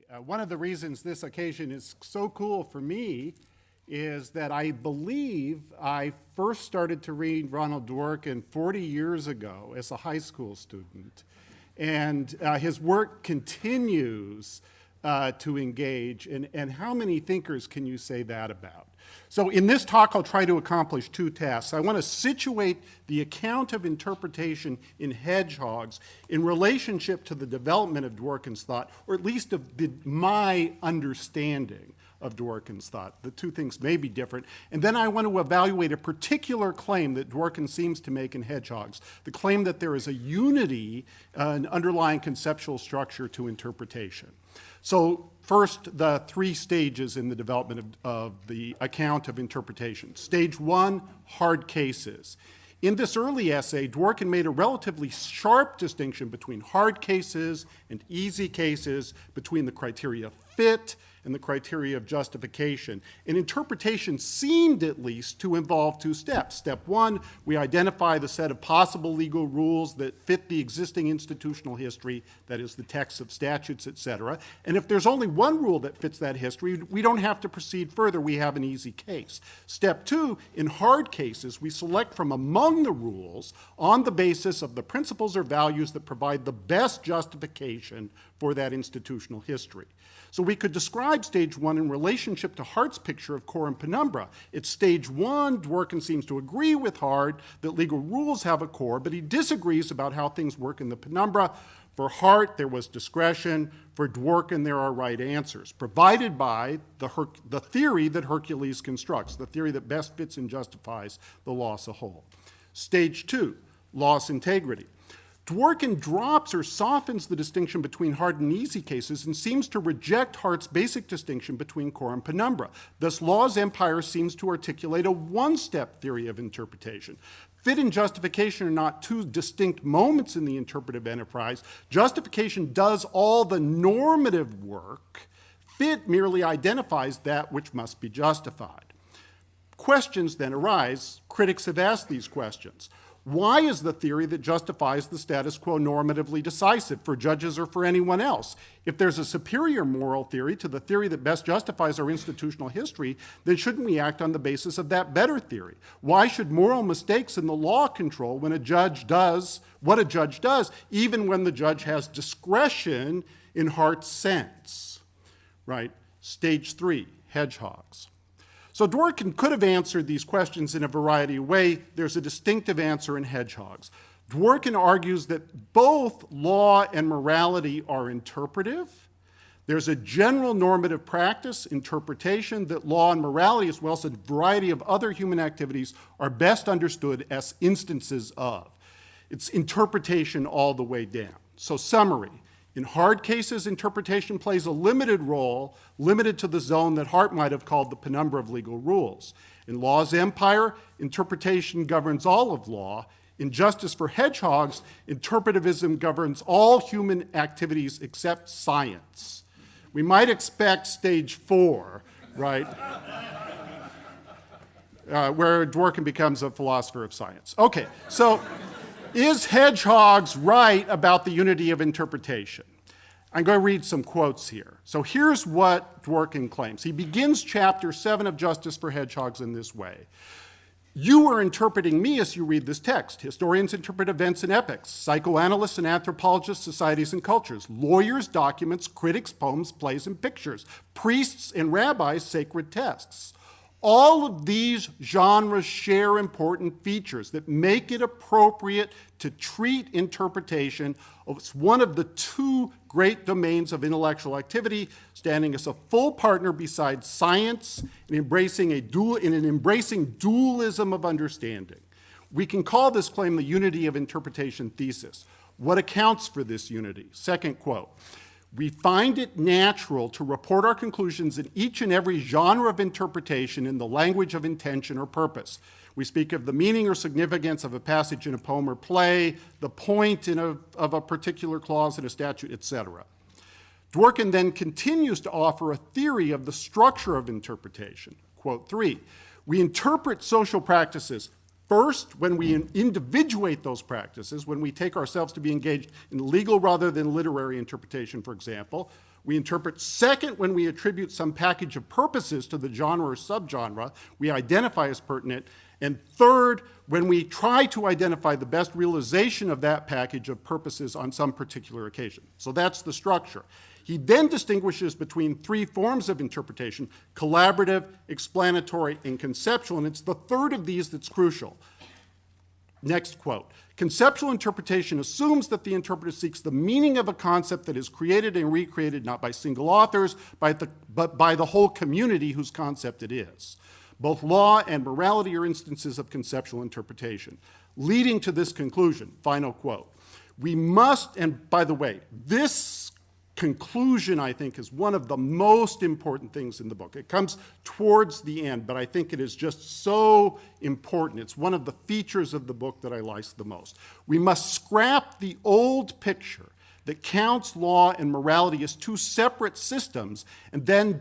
One of the reasons this occasion is so cool for me is that I believe I first started to read Ronald Dworkin 40 years ago as a high school student. And his work continues to engage. And how many thinkers can you say that about? So in this talk, I'll try to accomplish two tasks. I want to situate the account of interpretation in Hedgehogs in relationship to the development of Dworkin's thought, or at least of my understanding of Dworkin's thought. The two things may be different. And then I want to evaluate a particular claim that Dworkin seems to make in Hedgehogs, the claim that there is a unity, an underlying conceptual structure to interpretation. So first, the three stages in the development of the account of interpretation. Stage one, hard cases. In this early essay, Dworkin made a relatively sharp distinction between hard cases and easy cases, between the criteria of fit and the criteria of justification. And interpretation seemed, at least, to involve two steps. Step one, we identify the set of possible legal rules that fit the existing institutional history, that is, the texts of statutes, etc. And if there's only one rule that fits that history, we don't have to proceed further. We have an easy case. Step two, in hard cases, we select from among the rules on the basis of the principles or values that provide the best justification for that institutional history. So we could describe stage one in relationship to Hart's picture of core and penumbra. At stage one, Dworkin seems to agree with Hart that legal rules have a core, but he disagrees about how things work in the penumbra. For Hart, there was discretion. For Dworkin, there are right answers, provided by the theory that Hercules constructs, the theory that best fits and justifies the law as a whole. Stage two, loss integrity. Dworkin drops or softens the distinction between hard and easy cases and seems to reject Hart's basic distinction between core and penumbra. Thus, law's empire seems to articulate a one-step theory of interpretation. Fit and justification are not two distinct moments in the interpretive enterprise. Justification does all the normative work. Fit merely identifies that which must be justified. Questions then arise. Critics have asked these questions. Why is the theory that justifies the status quo normatively decisive for judges or for anyone else? If there's a superior moral theory to the theory that best justifies our institutional history, then shouldn't we act on the basis of that better theory? Why should moral mistakes in the law control when a judge does what a judge does, even when the judge has discretion in Hart's sense? Right? Stage three, Hedgehogs. So Dworkin could have answered these questions in a variety of ways. There's a distinctive answer in Hedgehogs. Dworkin argues that both law and morality are interpretive. There's a general normative practice, interpretation, that law and morality, as well as a variety of other human activities, are best understood as instances of. It's interpretation all the way down. So summary. In hard cases, interpretation plays a limited role, limited to the zone that Hart might have called the penumbra of legal rules. In law's empire, interpretation governs all of law. In Justice for Hedgehogs, interpretivism governs all human activities except science. We might expect stage four, right? Where Dworkin becomes a philosopher of science. Okay, so is Hedgehogs right about the unity of interpretation? I'm going to read some quotes here. So here's what Dworkin claims. He begins chapter 7 of Justice for Hedgehogs in this way. You are interpreting me as you read this text. Historians interpret events and epics. Psychoanalysts and anthropologists, societies and cultures. Lawyers, documents, critics, poems, plays, and pictures. Priests and rabbis, sacred texts. All of these genres share important features that make it appropriate to treat interpretation as one of the two great domains of intellectual activity, standing as a full partner beside science and embracing dualism of understanding. We can call this claim the unity of interpretation thesis. What accounts for this unity? Second quote. We find it natural to report our conclusions in each and every genre of interpretation in the language of intention or purpose. We speak of the meaning or significance of a passage in a poem or play, the point of a particular clause in a statute, etc. Dworkin then continues to offer a theory of the structure of interpretation. Quote 3, we interpret social practices First, when we individuate those practices, when we take ourselves to be engaged in legal rather than literary interpretation, for example, we interpret. Second, when we attribute some package of purposes to the genre or subgenre we identify as pertinent. And third, when we try to identify the best realization of that package of purposes on some particular occasion. So that's the structure. He then distinguishes between three forms of interpretation: collaborative, explanatory, and conceptual, and it's the third of these that's crucial. Next quote. Conceptual interpretation assumes that the interpreter seeks the meaning of a concept that is created and recreated not by single authors, but by the whole community whose concept it is. Both law and morality are instances of conceptual interpretation. Leading to this conclusion, final quote, we must, and by the way, this conclusion, I think, is one of the most important things in the book. It comes towards the end, but I think it is just so important. It's one of the features of the book that I like the most. We must scrap the old picture that counts law and morality as two separate systems and then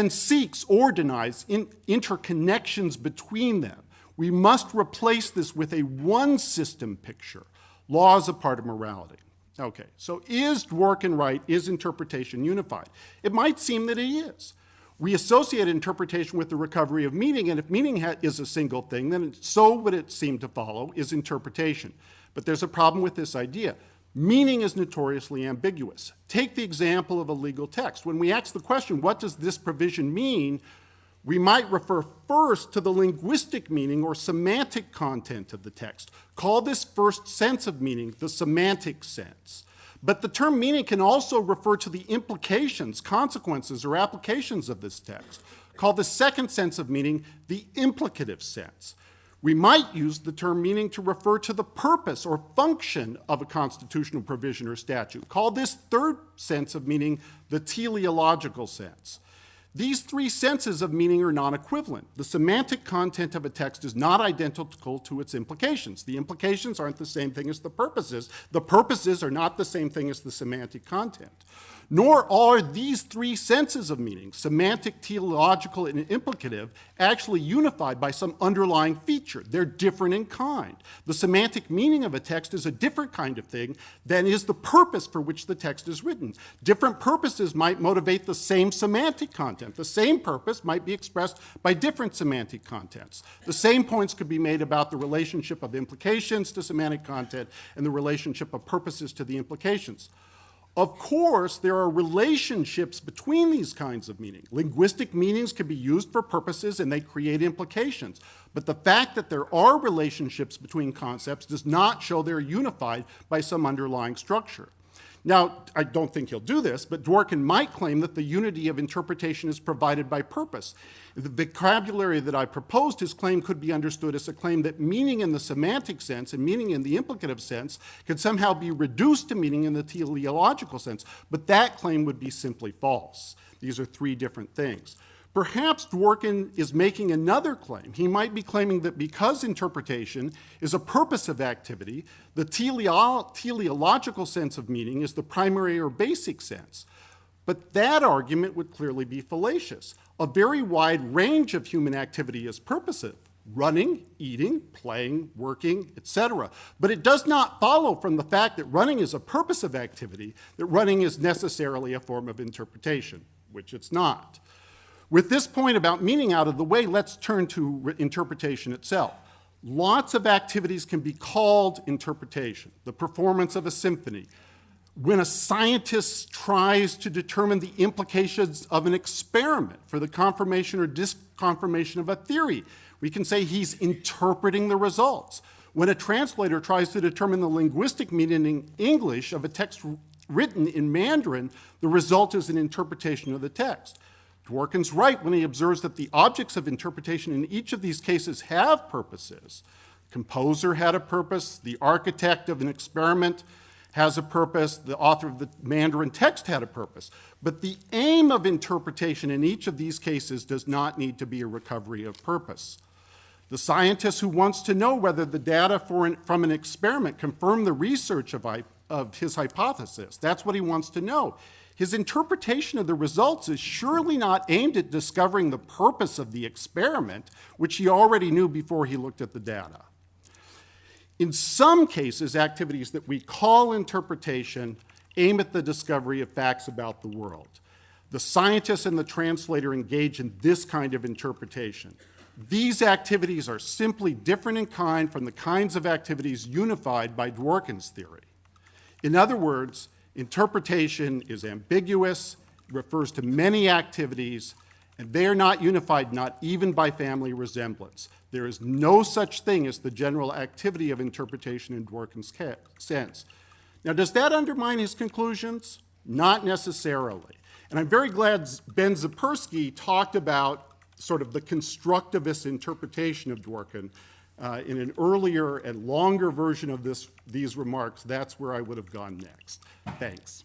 seeks or denies interconnections between them. We must replace this with a one-system picture. Law is a part of morality. Okay, so is Dworkin right? Is interpretation unified? It might seem that it is. We associate interpretation with the recovery of meaning, and if meaning is a single thing, then so would it seem to follow is interpretation. But there's a problem with this idea. Meaning is notoriously ambiguous. Take the example of a legal text. When we ask the question, what does this provision mean, we might refer first to the linguistic meaning or semantic content of the text. Call this first sense of meaning the semantic sense. But the term meaning can also refer to the implications, consequences, or applications of this text. Call the second sense of meaning the implicative sense. We might use the term meaning to refer to the purpose or function of a constitutional provision or statute. Call this third sense of meaning the teleological sense. These three senses of meaning are non-equivalent. The semantic content of a text is not identical to its implications. The implications aren't the same thing as the purposes. The purposes are not the same thing as the semantic content. Nor are these three senses of meaning, semantic, teleological, and implicative, actually unified by some underlying feature. They're different in kind. The semantic meaning of a text is a different kind of thing than is the purpose for which the text is written. Different purposes might motivate the same semantic content. The same purpose might be expressed by different semantic contents. The same points could be made about the relationship of implications to semantic content and the relationship of purposes to the implications. Of course, there are relationships between these kinds of meaning. Linguistic meanings can be used for purposes and they create implications. But the fact that there are relationships between concepts does not show they're unified by some underlying structure. Now, I don't think he'll do this, but Dworkin might claim that the unity of interpretation is provided by purpose. The vocabulary that I proposed, his claim could be understood as a claim that meaning in the semantic sense and meaning in the implicative sense could somehow be reduced to meaning in the teleological sense, but that claim would be simply false. These are three different things. Perhaps Dworkin is making another claim. He might be claiming that because interpretation is a purposive activity, the teleological sense of meaning is the primary or basic sense. But that argument would clearly be fallacious. A very wide range of human activity is purposive: running, eating, playing, working, etc. But it does not follow from the fact that running is a purposive activity that running is necessarily a form of interpretation, which it's not. With this point about meaning out of the way, let's turn to interpretation itself. Lots of activities can be called interpretation. The performance of a symphony. When a scientist tries to determine the implications of an experiment for the confirmation or disconfirmation of a theory, we can say he's interpreting the results. When a translator tries to determine the linguistic meaning in English of a text written in Mandarin, the result is an interpretation of the text. Dworkin's right when he observes that the objects of interpretation in each of these cases have purposes. Composer had a purpose, the architect of an experiment has a purpose, the author of the Mandarin text had a purpose. But the aim of interpretation in each of these cases does not need to be a recovery of purpose. The scientist who wants to know whether the data from an experiment confirm the research of of his hypothesis. That's what he wants to know. His interpretation of the results is surely not aimed at discovering the purpose of the experiment, which he already knew before he looked at the data. In some cases, activities that we call interpretation aim at the discovery of facts about the world. The scientist and the translator engage in this kind of interpretation. These activities are simply different in kind from the kinds of activities unified by Dworkin's theory. In other words, interpretation is ambiguous, refers to many activities, and they are not unified, not even by family resemblance. There is no such thing as the general activity of interpretation in Dworkin's sense. Now, does that undermine his conclusions? Not necessarily. And I'm very glad Ben Zipursky talked about sort of the constructivist interpretation of Dworkin in an earlier and longer version of these remarks. That's where I would have gone next. Thanks.